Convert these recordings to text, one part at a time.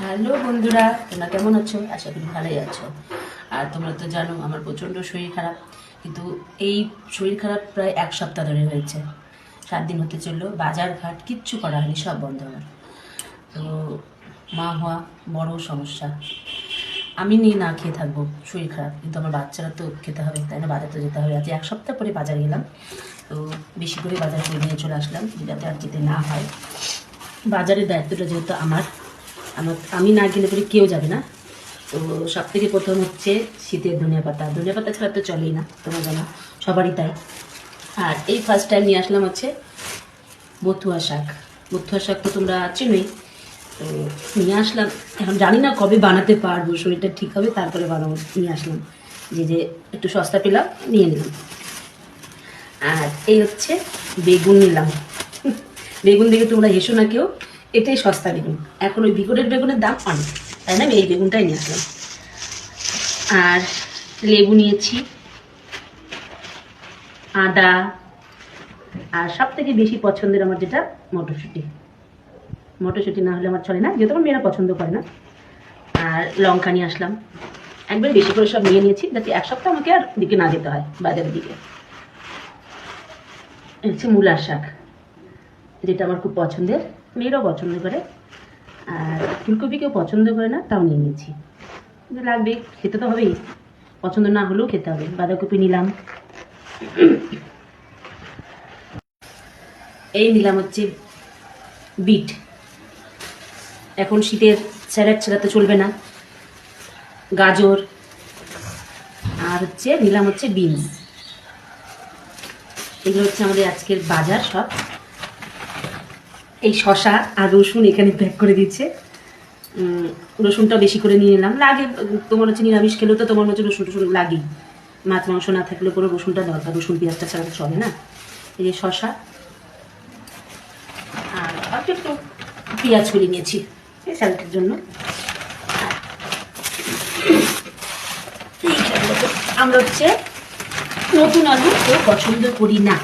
Hello বন্ধুরা, তোমরা কেমন আছো? আশা করি ভালোই আছো। আর তোমরা তো জানো আমার প্রচণ্ড শরীর খারাপ, কিন্তু এই শরীর খারাপ প্রায় এক সপ্তাহ ধরে হয়েছে। 7 দিন হতে চললো, বাজার ঘাট কিচ্ছু করা হয়নি, সব বন্ধ আমার। তো মা হওয়া বড় সমস্যা। আমি নিয়ে না খেয়ে থাকবো, শরীর খারাপ, কিন্তু আমার বাচ্চারা তো খেতে হবে, তাই না? বাজার তো যেতে হবে। আজ এক সপ্তাহ পরে বাজার গেলাম, তো বেশি করে বাজার করে নিয়ে চলে আসলাম, যাতে আর যেতে না হয়। বাজারের দায়িত্বটা যেহেতু আমার, আমি না গেলে পরে কেউ যাবে না। তো সব থেকে প্রথম হচ্ছে শীতের ধনিয়া পাতা। ধনিয়া পাতা ছাড়া তো চলেই না, তোমরা জানো, সবারই তাই। আর এই ফার্স্ট টাইম নিয়ে আসলাম হচ্ছে বথুয়া শাক। বথুয়া শাক তো তোমরা চেনোই। তো নিয়ে আসলাম, এখন জানি না কবে বানাতে পারবো, শরীরটা ঠিক হবে তারপরে বানাবো। নিয়ে আসলাম, যে একটু সস্তা পেলাম, নিয়ে নিলাম। আর এই হচ্ছে বেগুন নিলাম। বেগুন দেখে তোমরা হেসো না কেউ, এটাই সস্তা বেগুন। এখন ওই বিকটের বেগুনের দাম অনেক, তাই না? আমি এই বেগুনটাই নিয়ে আসলাম। আর লেবু নিয়েছি, আদা, আর সব থেকে বেশি পছন্দের আমার যেটা মটরশুঁটি। মটরশুঁটি না হলে আমার চলে না, যেহেতু আমার মেয়েরা পছন্দ করে না। আর লঙ্কা নিয়ে আসলাম, একবার বেশি করে সব নিয়ে নিয়েছি, যাতে এক সপ্তাহ আমাকে আর দিকে না যেতে হয় বাজারের দিকে। হচ্ছে মূলার শাক, যেটা আমার খুব পছন্দের, মেয়েরাও পছন্দ করে। আর ফুলকপি কেউ পছন্দ করে না, তাও নিয়ে নিয়েছি। লাগবে, খেতে তো হবেই, পছন্দ না হলেও খেতে হবে। বাঁধাকপি নিলাম। এই নিলাম হচ্ছে বিট। এখন শীতের স্যালাড ছাড়া তো চলবে না। গাজর, আর হচ্ছে নিলাম হচ্ছে বিনস। এগুলো হচ্ছে আমাদের আজকের বাজার সব। এই শশা আর রসুন এখানে প্যাক করে দিচ্ছে। রসুনটা বেশি করে নিয়ে নিলাম, লাগে। তোমার হচ্ছে নিরামিষ খেলেও তো তোমার হচ্ছে রসুন টসুন লাগেই, মাছ মাংস না থাকলে পরে রসুনটা দরকার, রসুন পেঁয়াজটা ছাড়া তো চলে না। এই যে শশা, আর একটু একটু পেঁয়াজ করে নিয়েছি এই স্যালাডের জন্য। আমরা হচ্ছে নতুন আলু কেউ পছন্দ করি না,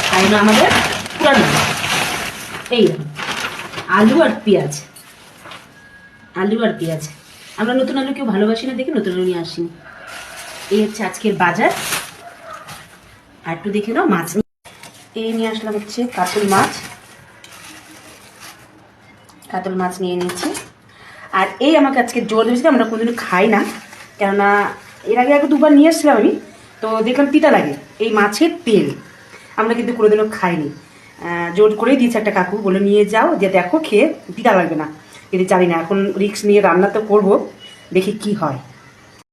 তাই না? আমাদের পুরানো এই আলু আর পেঁয়াজ, আলু আর পেঁয়াজ। আমরা নতুন আলু কেউ ভালোবাসি না দেখে নতুন আলু নিয়ে আসিনি। এই হচ্ছে আজকের বাজার। আর একটু দেখে নাও মাছ। এই নিয়ে আসলাম হচ্ছে কাতল মাছ। কাতল মাছ নিয়ে নিয়েছি। আর এই আমাকে আজকে জোর দিয়েছে, আমরা কোনোদিনও খাই না, কেননা এর আগে দুবার নিয়ে এসেছিলাম আমি, তো দেখলাম তিতা লাগে এই মাছের তেল, আমরা কিন্তু কোনোদিনও খাইনি। জোর করেই দিয়েছে একটা কাকু, বলে নিয়ে যাও, যে দেখো খেয়ে তিতা লাগবে না। কিন্তু জানি না, এখন রিস্ক নিয়ে রান্না তো করবো, দেখি কি হয়।